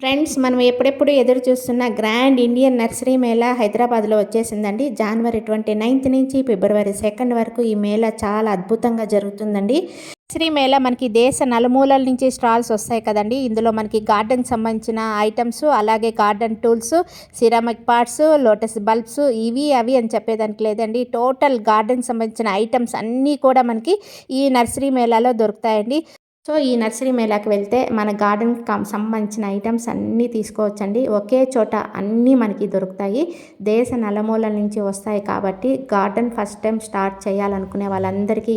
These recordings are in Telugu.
ఫ్రెండ్స్, మనం ఎప్పుడెప్పుడు ఎదురు చూస్తున్న గ్రాండ్ ఇండియన్ నర్సరీ మేళా హైదరాబాద్లో వచ్చేసిందండి. జనవరి 29th నుంచి ఫిబ్రవరి 2nd వరకు ఈ మేళా చాలా అద్భుతంగా జరుగుతుందండి. నర్సరీ మేళా మనకి దేశ నలుమూలల నుంచి స్టాల్స్ వస్తాయి కదండి. ఇందులో మనకి గార్డెన్ సంబంధించిన ఐటమ్స్, అలాగే garden tools, ceramic parts, lotus bulbs, ఇవి అవి అని చెప్పేదానికి లేదండి. టోటల్ గార్డెన్ సంబంధించిన ఐటమ్స్ అన్నీ కూడా మనకి ఈ నర్సరీ మేళాలో దొరుకుతాయండి. సో ఈ నర్సరీ మేళాకి వెళ్తే మన గార్డెన్కి సంబంధించిన ఐటమ్స్ అన్నీ తీసుకోవచ్చండి. ఒకే చోట అన్నీ మనకి దొరుకుతాయి. దేశ నలుమూలల నుంచి వస్తాయి కాబట్టి గార్డెన్ ఫస్ట్ టైం స్టార్ట్ చేయాలనుకునే వాళ్ళందరికీ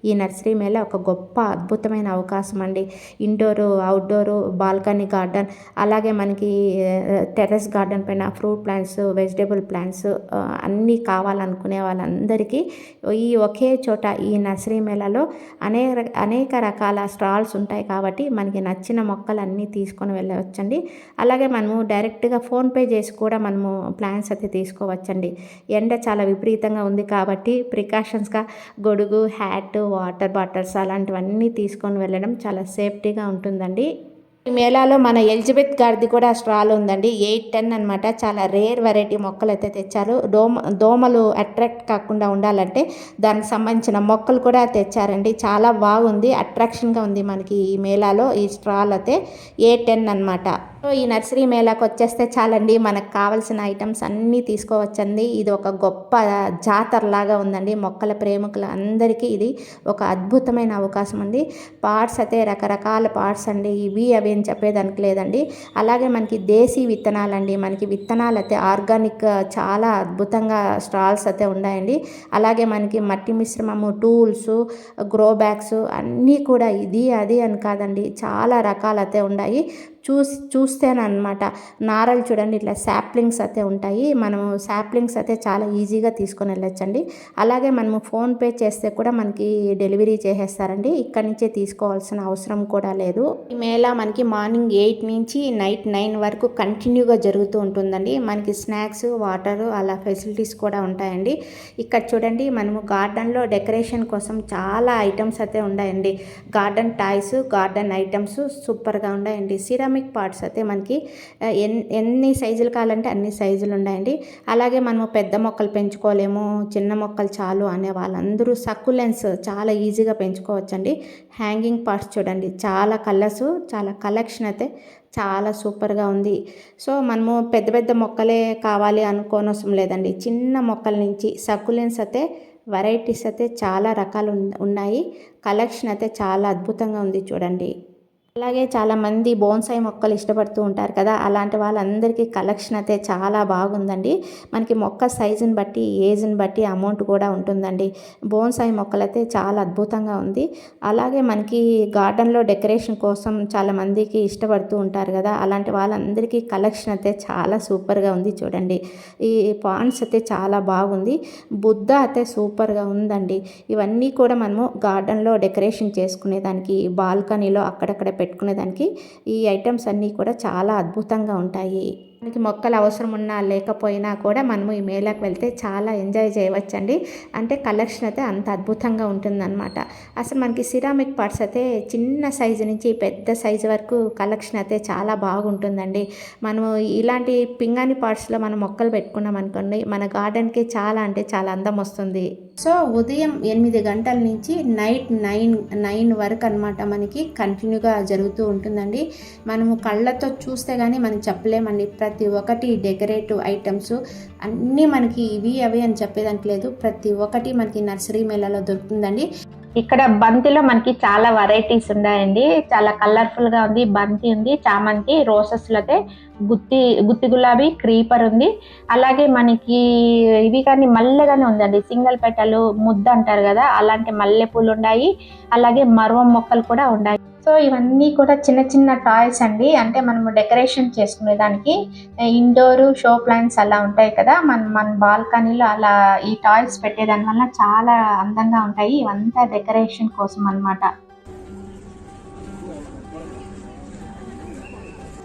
ఈ నర్సరీ మేళా ఒక గొప్ప అద్భుతమైన అవకాశం అండి. ఇండోరు, అవుట్డోరు, బాల్కనీ గార్డెన్, అలాగే మనకి టెర్రస్ గార్డెన్ పైన ఫ్రూట్ ప్లాంట్స్, వెజిటేబుల్ ప్లాంట్స్ అన్నీ కావాలనుకునే వాళ్ళందరికీ ఈ ఒకే చోట ఈ నర్సరీ మేళాలో అనేక రకాల స్టాల్స్ ఉంటాయి కాబట్టి మనకి నచ్చిన మొక్కలు అన్నీ తీసుకొని వెళ్ళవచ్చండి. అలాగే మనము డైరెక్ట్గా ఫోన్పే చేసి కూడా మనము ప్లాంట్స్ అయితే తీసుకోవచ్చండి. ఎండ చాలా విపరీతంగా ఉంది కాబట్టి ప్రికాషన్స్గా గొడుగు, హ్యాట్, వాటర్ బాటిల్స్ అలాంటివన్నీ తీసుకొని వెళ్ళడం చాలా సేఫ్టీగా ఉంటుందండి. ఈ మేళాలో మన ఎలిజబెత్ గారిది కూడా స్టాల్ ఉందండి. 8-10 అనమాట. చాలా రేర్ వెరైటీ మొక్కలు అయితే తెచ్చారు. దోమలు అట్రాక్ట్ కాకుండా ఉండాలంటే దానికి సంబంధించిన మొక్కలు కూడా తెచ్చారండి. చాలా బాగుంది, అట్రాక్షన్గా ఉంది మనకి ఈ మేళాలో ఈ స్టాల్ అయితే. 8-10 అనమాట. సో ఈ నర్సరీ మేళాకి వచ్చేస్తే చాలండి, మనకు కావాల్సిన ఐటమ్స్ అన్నీ తీసుకోవచ్చండి. ఇది ఒక గొప్ప జాతరలాగా ఉందండి. మొక్కల ప్రేమికుల అందరికీ ఇది ఒక అద్భుతమైన అవకాశం అండి. పార్ట్స్ అయితే రకరకాల పార్ట్స్ అండి. ఇవి అవి అని చెప్పేదానికి లేదండి. అలాగే మనకి దేశీ విత్తనాలండి. మనకి విత్తనాలు అయితే ఆర్గానిక్ చాలా అద్భుతంగా స్టాల్స్ అయితే ఉన్నాయండి. అలాగే మనకి మట్టి మిశ్రమము, టూల్స్, గ్రో బ్యాగ్స్ అన్నీ కూడా ఇది అది అని కాదండి, చాలా రకాలు అయితే ఉన్నాయి. చూస్తేనమాట నారలు చూడండి, ఇట్లా శాప్లింగ్స్ అయితే ఉంటాయి. మనము శాప్లింగ్స్ అయితే చాలా ఈజీగా తీసుకొని వెళ్ళొచ్చండి. అలాగే మనము ఫోన్పే చేస్తే కూడా మనకి డెలివరీ చేసేస్తారండి. ఇక్కడి నుంచే తీసుకోవాల్సిన అవసరం కూడా లేదు. ఈ మేళా మనకి మార్నింగ్ 8 నుంచి నైట్ 9 వరకు కంటిన్యూగా జరుగుతూ ఉంటుందండి. మనకి స్నాక్స్, వాటర్ అలా ఫెసిలిటీస్ కూడా ఉంటాయండి. ఇక్కడ చూడండి, మనము గార్డెన్లో డెకరేషన్ కోసం చాలా ఐటమ్స్ అయితే ఉన్నాయండి. గార్డెన్ టాయ్స్, గార్డెన్ ఐటమ్స్ సూపర్గా ఉన్నాయండి. సిరామిక్ పార్ట్స్ అయితే మనకి ఎన్ని సైజులు కావాలంటే అన్ని సైజులు ఉన్నాయండి. అలాగే మనము పెద్ద మొక్కలు పెంచుకోలేము, చిన్న మొక్కలు చాలు అనే వాళ్ళందరూ సక్కులెన్స్ చాలా ఈజీగా పెంచుకోవచ్చండి. హ్యాంగింగ్ పార్ట్స్ చూడండి, చాలా కలర్స్, చాలా కలెక్షన్ అయితే చాలా సూపర్గా ఉంది. సో మనము పెద్ద పెద్ద మొక్కలే కావాలి అనుకోనవసరం లేదండి. చిన్న మొక్కల నుంచి సక్కులెన్స్ అయితే వెరైటీస్ అయితే చాలా రకాలు ఉన్నాయి. కలెక్షన్ అయితే చాలా అద్భుతంగా ఉంది చూడండి. అలాగే చాలామంది బోన్సాయి మొక్కలు ఇష్టపడుతూ ఉంటారు కదా, అలాంటి వాళ్ళందరికీ కలెక్షన్ అయితే చాలా బాగుందండి. మనకి మొక్క సైజుని బట్టి, ఏజ్ని బట్టి అమౌంట్ కూడా ఉంటుందండి. బోన్సాయి మొక్కలు అయితే చాలా అద్భుతంగా ఉంది. అలాగే మనకి గార్డెన్లో డెకరేషన్ కోసం చాలామందికి ఇష్టపడుతూ ఉంటారు కదా, అలాంటి వాళ్ళందరికీ కలెక్షన్ అయితే చాలా సూపర్గా ఉంది చూడండి. ఈ పాండ్స్ అయితే చాలా బాగుంది. బుద్ధ అయితే సూపర్గా ఉందండి. ఇవన్నీ కూడా మనము గార్డెన్లో డెకరేషన్ చేసుకునేదానికి, బాల్కనీలో అక్కడక్కడ పెట్టుకునేదానికి ఈ ఐటమ్స్ అన్నీ కూడా చాలా అద్భుతంగా ఉంటాయి. మనకి మొక్కలు అవసరం ఉన్నా లేకపోయినా కూడా మనము ఈ మేళాకి వెళ్తే చాలా ఎంజాయ్ చేయవచ్చండి. అంటే కలెక్షన్ అయితే అంత అద్భుతంగా ఉంటుందన్నమాట. అసలు మనకి సిరామిక్ పార్ట్స్ అయితే చిన్న సైజు నుంచి పెద్ద సైజు వరకు కలెక్షన్ అయితే చాలా బాగుంటుందండి. మనము ఇలాంటి పింగాణి పార్ట్స్లో మనం మొక్కలు పెట్టుకున్నాం అనుకోండి, మన గార్డెన్కి చాలా అంటే చాలా అందం వస్తుంది. సో ఉదయం 8 గంటల నుంచి నైట్ 9 వరకు అనమాట మనకి కంటిన్యూగా జరుగుతూ ఉంటుందండి. మనము కళ్ళతో చూస్తే కానీ మనం చెప్పలేమండి. ప్రతి ఒక్కటి డెకరేటివ్ ఐటమ్స్ అన్నీ మనకి ఇవి అవి అని చెప్పేదానికి లేదు. ప్రతి ఒక్కటి మనకి నర్సరీ మేళాలో దొరుకుతుందండి. ఇక్కడ బంతిలో మనకి చాలా వెరైటీస్ ఉన్నాయండి. చాలా కలర్ఫుల్గా ఉంది. బంతి ఉంది, చామంతి, రోసెస్లో అయితే గుత్తి గులాబీ, క్రీపర్ ఉంది. అలాగే మనకి ఇవి కానీ మల్లె కానీ ఉందండి. సింగిల్ పెటలు ముద్ద అంటారు కదా, అలాంటి మల్లెపూలు ఉన్నాయి. అలాగే మరువం మొక్కలు కూడా ఉన్నాయి. సో ఇవన్నీ కూడా చిన్న చిన్న టాయ్స్ అండి. అంటే మనము డెకరేషన్ చేసుకునే దానికి ఇండోరు షో ప్లాంట్స్ అలా ఉంటాయి కదా, మన బాల్కనీలో అలా ఈ టాయ్స్ పెట్టేదాని వల్ల చాలా అందంగా ఉంటాయి. ఇవంతా డెకరేషన్ కోసం అన్నమాట.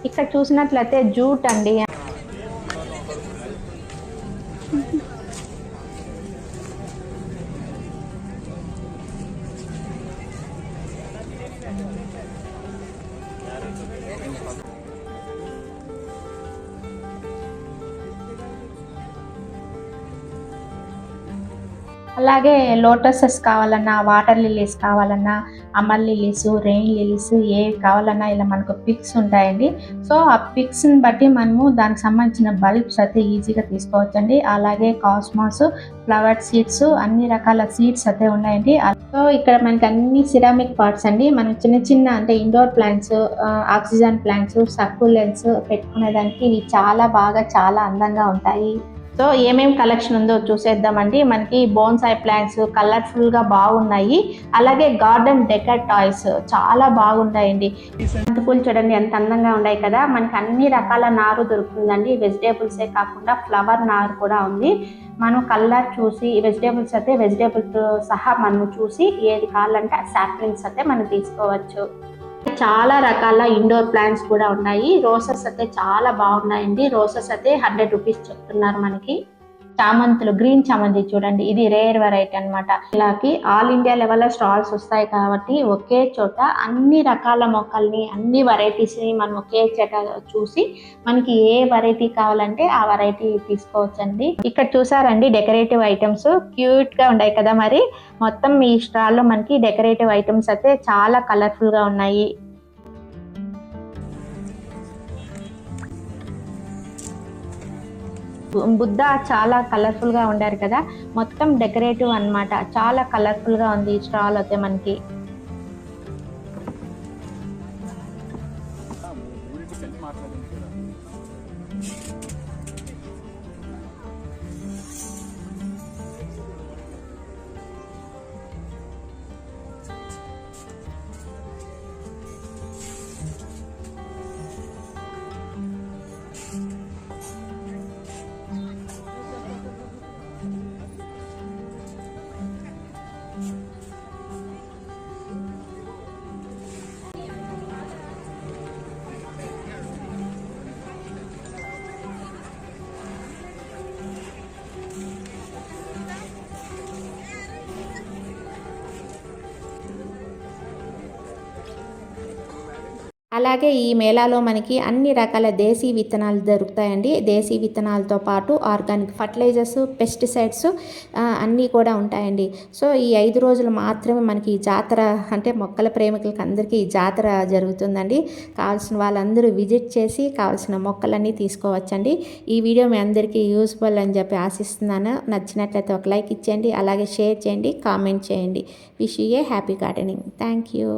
ఇక్కడ చూసినట్లయితే జూట్ అండి. అలాగే లోటసెస్ కావాలన్నా, వాటర్ లిల్లీస్ కావాలన్నా, అమర్ లిల్లీస్, రెయిన్ లిల్లీస్ ఏవి కావాలన్నా ఇలా మనకు పిక్స్ ఉంటాయండి. సో ఆ పిక్స్ని బట్టి మనము దానికి సంబంధించిన బల్బ్స్ అయితే ఈజీగా తీసుకోవచ్చండి. అలాగే కాస్మాస్, ఫ్లవర్ సీడ్స్, అన్ని రకాల సీడ్స్ అయితే ఉన్నాయండి. సో ఇక్కడ మనకి అన్ని సిరామిక్ పార్ట్స్ అండి. మనం చిన్న చిన్న అంటే indoor plants, oxygen plants, succulents పెట్టుకునేదానికి ఇవి చాలా అందంగా ఉంటాయి. సో ఏమేమి కలెక్షన్ ఉందో చూసేద్దామండి. మనకి బోన్సాయి ప్లాంట్స్ కలర్ఫుల్గా బాగున్నాయి. అలాగే గార్డెన్ డెకర్ టాయ్స్ చాలా బాగున్నాయండి. బంతిపూలు చూడండి ఎంత అందంగా ఉన్నాయి కదా. మనకి అన్ని రకాల నారు దొరుకుతుందండి. వెజిటేబుల్సే కాకుండా ఫ్లవర్ నారు కూడా ఉంది. మనం కలర్ చూసి వెజిటేబుల్స్ అయితే వెజిటేబుల్తో సహా మనం చూసి ఏది కావాలంటే ఆ సాప్లింగ్స్ అయితే మనం తీసుకోవచ్చు. చాలా రకాల ఇండోర్ ప్లాంట్స్ కూడా ఉన్నాయి. రోసెస్ అయితే చాలా బాగున్నాయండి. రోసెస్ అయితే 100 రూపీస్ చెప్తున్నారు మనకి. చామంతులు, గ్రీన్ చామంతి చూడండి, ఇది రేర్ వెరైటీ అనమాట. ఇలాకి ఆల్ ఇండియా లెవెల్లో స్టాల్స్ వస్తాయి కాబట్టి ఒకే చోట అన్ని రకాల మొక్కల్ని, అన్ని వెరైటీస్ని మనం ఒకే చోట చూసి మనకి ఏ వెరైటీ కావాలంటే ఆ వెరైటీ తీసుకోవచ్చండి. ఇక్కడ చూసారండి డెకరేటివ్ ఐటమ్స్ క్యూట్గా ఉన్నాయి కదా. మరి మొత్తం ఈ స్టాల్లో మనకి డెకరేటివ్ ఐటమ్స్ అయితే చాలా కలర్ఫుల్గా ఉన్నాయి. బుద్ధ చాలా కలర్ఫుల్గా ఉండారు కదా. మొత్తం డెకరేటివ్ అన్నమాట. చాలా కలర్ఫుల్గా ఉంది ఈ స్టాల్ అయితే మనకి. అలాగే ఈ మేళాలో మనకి అన్ని రకాల దేశీ విత్తనాలు దొరుకుతాయండి. దేశీ విత్తనాలతో పాటు ఆర్గానిక్ ఫర్టిలైజర్స్, పెస్టిసైడ్స్ అన్నీ కూడా ఉంటాయండి. సో ఈ 5 రోజులు మాత్రమే మనకి జాతర అంటే మొక్కల ప్రేమికులకి అందరికీ ఈ జాతర జరుగుతుందండి. కావాల్సిన వాళ్ళందరూ విజిట్ చేసి కావాల్సిన మొక్కలన్నీ తీసుకోవచ్చండి. ఈ వీడియో మీ అందరికీ యూస్ఫుల్ అని చెప్పి ఆశిస్తున్నాను. నచ్చినట్లయితే ఒక లైక్ ఇచ్చేయండి. అలాగే షేర్ చేయండి, కామెంట్ చేయండి. Wish you A happy gardening. Thank you.